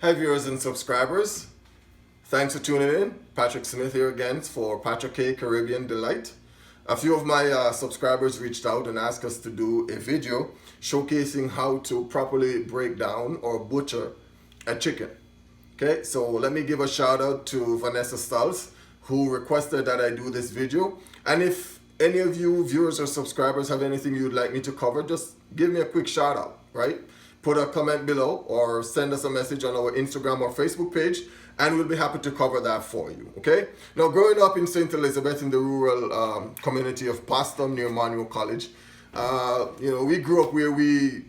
Hi viewers and subscribers, thanks for tuning in. Patrick Smith here again for Patrakae Caribbean Delight. A few of my subscribers reached out and asked us to do a video showcasing how to properly break down or butcher a chicken. Okay, so let me give a shout out to Vanessa Stals who requested that I do this video. And if any of you viewers or subscribers have anything you'd like me to cover, just give me a quick shout out, right? Put a comment below or send us a message on our Instagram or Facebook page and we'll be happy to cover that for you, okay? Now, growing up in St. Elizabeth in the rural community of Paston near Manual College, we grew up where we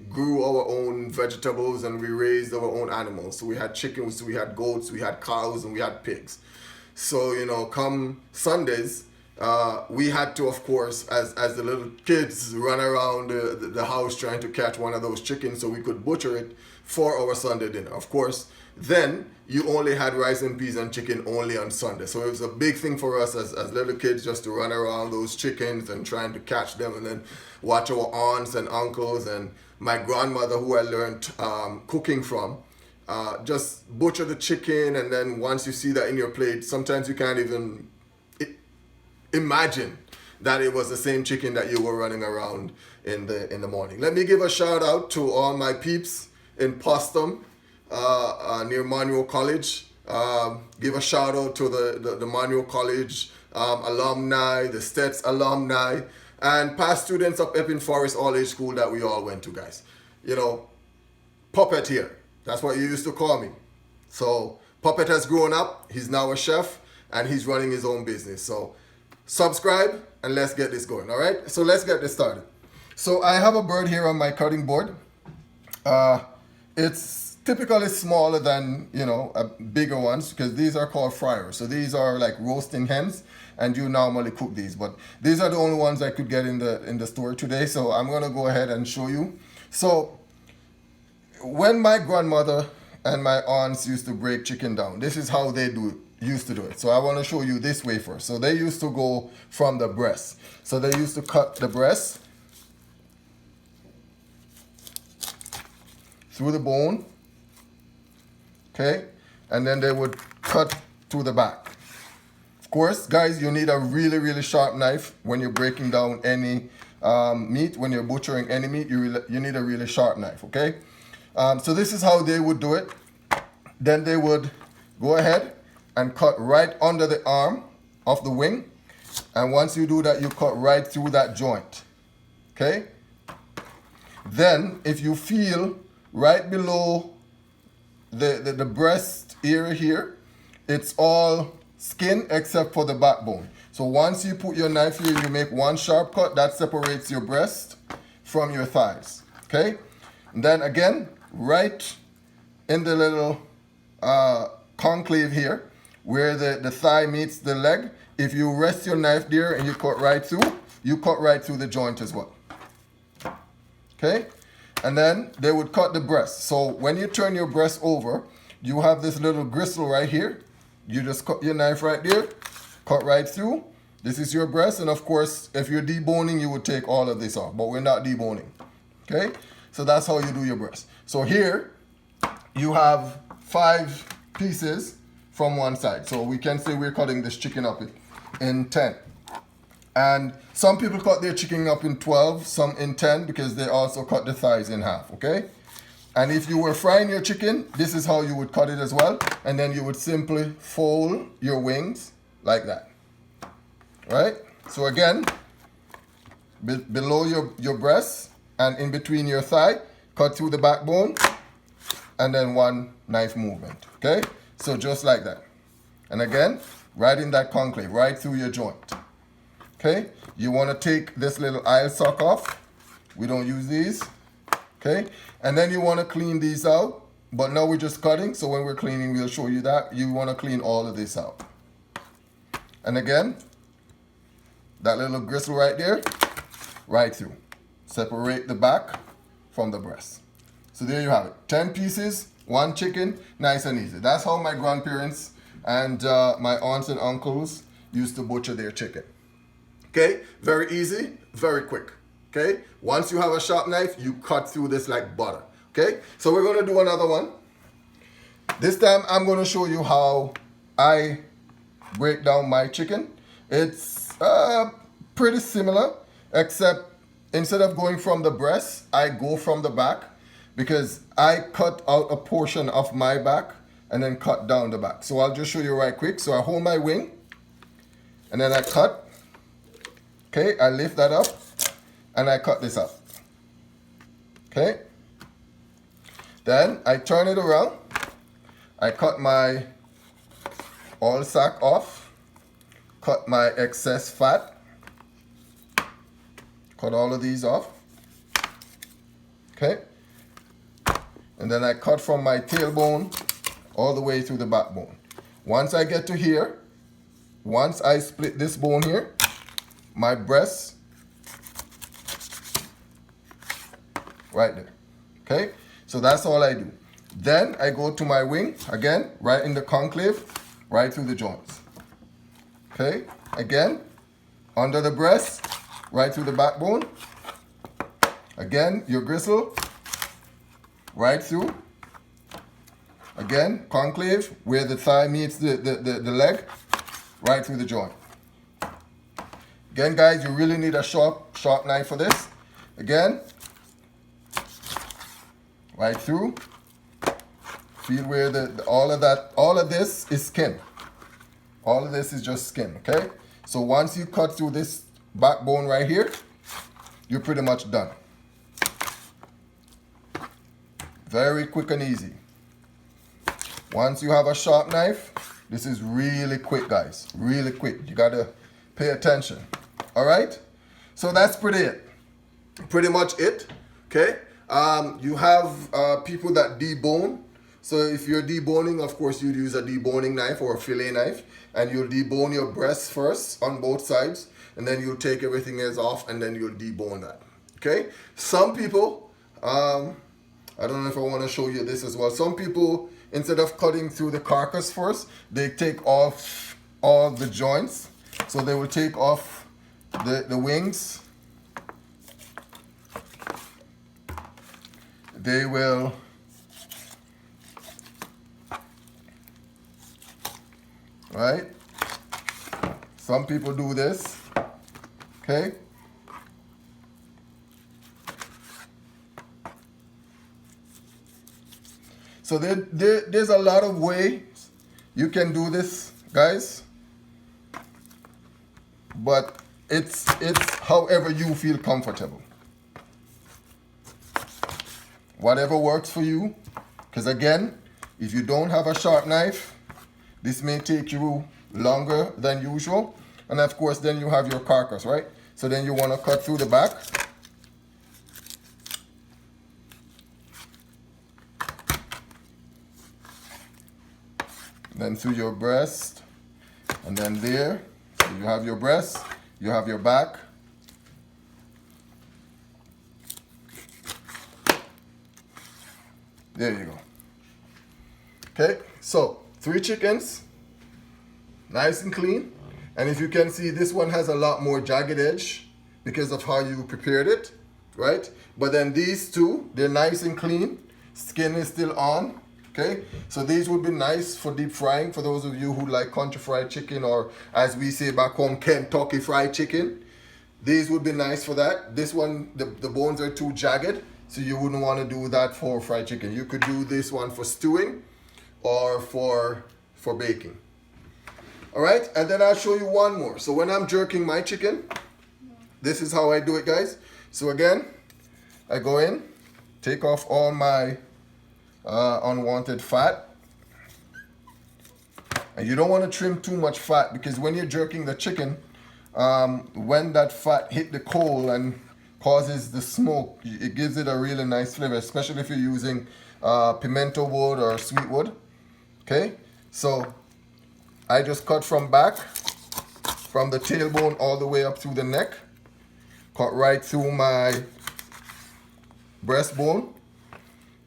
grew our own vegetables and we raised our own animals. So we had chickens, we had goats, we had cows, and we had pigs. So, come Sundays, we had to, of course, as the little kids, run around the house trying to catch one of those chickens so we could butcher it for our Sunday dinner. Of course, then you only had rice and peas and chicken only on Sunday. So it was a big thing for us as little kids just to run around those chickens and trying to catch them and then watch our aunts and uncles and my grandmother, who I learned cooking from, just butcher the chicken. And then once you see that in your plate, sometimes you can't even imagine that it was the same chicken that you were running around in the morning. Let me give a shout out to all my peeps in Postum near Manual College. Give a shout out to the Manual College alumni, the Stets alumni, and past students of Epping Forest All Age School that we all went to, guys. Puppet here. That's what you used to call me. So Puppet has grown up. He's now a chef and he's running his own business. So subscribe and let's get this going. All right, so let's get this started. So I have a bird here on my cutting board. It's typically smaller than bigger ones because these are called fryers. So these are like roasting hens, and you normally cook these, but these are the only ones I could get in the store today. So I'm gonna go ahead and show you. So when my grandmother and my aunts used to break chicken down, this is how they used to do it. So I want to show you this way first. So they used to go from the breast. So they used to cut the breast through the bone, okay? And then they would cut through the back. Of course, guys, you need a really, really sharp knife when you're breaking down any meat. When you're butchering any meat, you need a really sharp knife, okay? So this is how they would do it. Then they would go ahead and cut right under the arm of the wing. And once you do that, you cut right through that joint, okay? Then if you feel right below the breast area here, it's all skin except for the backbone. So once you put your knife here, you make one sharp cut that separates your breast from your thighs, okay? And then again, right in the little conclave here, where the thigh meets the leg, if you rest your knife there and you cut right through the joint as well. Okay? And then they would cut the breast. So when you turn your breast over, you have this little gristle right here. You just cut your knife right there, cut right through. This is your breast, and of course, if you're deboning, you would take all of this off, but we're not deboning. Okay? So that's how you do your breast. So here, you have 5 pieces from one side. So we can say we're cutting this chicken up in 10. And some people cut their chicken up in 12, some in 10, because they also cut the thighs in half, okay? And if you were frying your chicken, this is how you would cut it as well. And then you would simply fold your wings like that, right? So again, below your breast and in between your thigh, cut through the backbone, and then one knife movement, okay? So just like that. And again, right in that conclave, right through your joint. Okay? You want to take this little eye sock off. We don't use these. Okay? And then you want to clean these out. But now we're just cutting, so when we're cleaning, we'll show you that. You want to clean all of this out. And again, that little gristle right there, right through. Separate the back from the breast. So there you have it. 10 pieces. One chicken, nice and easy. That's how my grandparents and my aunts and uncles used to butcher their chicken. Okay, very easy, very quick. Okay, once you have a sharp knife, you cut through this like butter. Okay, so we're going to do another one. This time I'm going to show you how I break down my chicken. It's pretty similar, except instead of going from the breast, I go from the back, because I cut out a portion of my back and then cut down the back. So I'll just show you right quick. So I hold my wing and then I cut. Okay, I lift that up and I cut this up. Okay, then I turn it around. I cut my oil sac off, cut my excess fat, cut all of these off. Okay, and then I cut from my tailbone all the way through the backbone. Once I get to here, once I split this bone here, my breast, right there. Okay, so that's all I do. Then I go to my wing, again, right in the concave, right through the joints. Okay, again, under the breast, right through the backbone. Again, your gristle, right through. Again, concave, where the thigh meets the leg, right through the joint. Again, guys, you really need a sharp knife for this. Again, right through. Feel where all of this is skin. All of this is just skin, okay? So once you cut through this backbone right here, you're pretty much done. Very quick and easy. Once you have a sharp knife, this is really quick, guys. Really quick. You gotta pay attention. All right? So that's pretty much it, okay? You have people that debone. So if you're deboning, of course, you'd use a deboning knife or a fillet knife, and you'll debone your breast first on both sides, and then you'll take everything else off, and then you'll debone that. Okay? Some people, I don't know if I want to show you this as well. Some people, instead of cutting through the carcass first, they take off all the joints. So they will take off the wings. They will right? Some people do this, okay? So there's a lot of ways you can do this, guys. But it's however you feel comfortable. Whatever works for you. Because again, if you don't have a sharp knife, this may take you longer than usual. And of course, then you have your carcass, right? So then you want to cut through the back. Then through your breast. And then there. So you have your breast. You have your back. There you go. Okay, so 3 chickens, nice and clean. And if you can see, this one has a lot more jagged edge because of how you prepared it, right? But then these two, they're nice and clean. Skin is still on, okay? So these would be nice for deep frying for those of you who like country fried chicken, or as we say back home, Kentucky fried chicken. These would be nice for that. This one, the bones are too jagged, so you wouldn't want to do that for fried chicken. You could do this one for stewing or for baking. All right, and then I'll show you one more. So when I'm jerking my chicken, this is how I do it, guys. So again, I go in, take off all my unwanted fat. And you don't want to trim too much fat, because when you're jerking the chicken, when that fat hit the coal and causes the smoke, it gives it a really nice flavor, especially if you're using pimento wood or sweet wood. Okay, so I just cut from back, from the tailbone all the way up through the neck, cut right through my breastbone.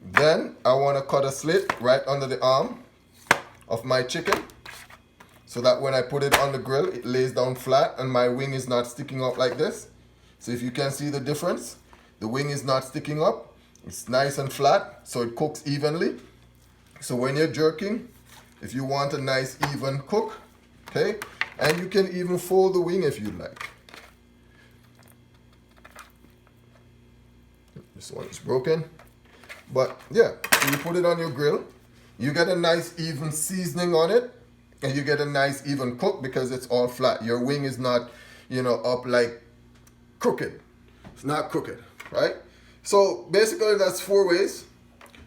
Then I want to cut a slit right under the arm of my chicken, so that when I put it on the grill, it lays down flat and my wing is not sticking up like this. So if you can see the difference, the wing is not sticking up. It's nice and flat, so it cooks evenly. So when you're jerking, if you want a nice even cook, okay, and you can even fold the wing if you'd like. This one is broken, but yeah, you put it on your grill, you get a nice even seasoning on it, and you get a nice even cook because it's all flat. Your wing is not, you know, up like crooked. It's not crooked, right? So basically that's 4 ways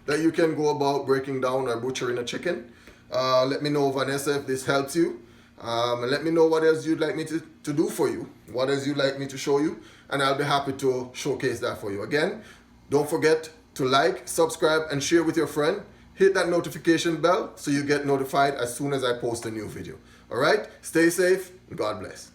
that you can go about breaking down or butchering a chicken. Let me know, Vanessa, if this helps you. And let me know what else you'd like me to do for you. What else you'd like me to show you. And I'll be happy to showcase that for you. Again, don't forget to like, subscribe, and share with your friend. Hit that notification bell so you get notified as soon as I post a new video. All right? Stay safe and God bless.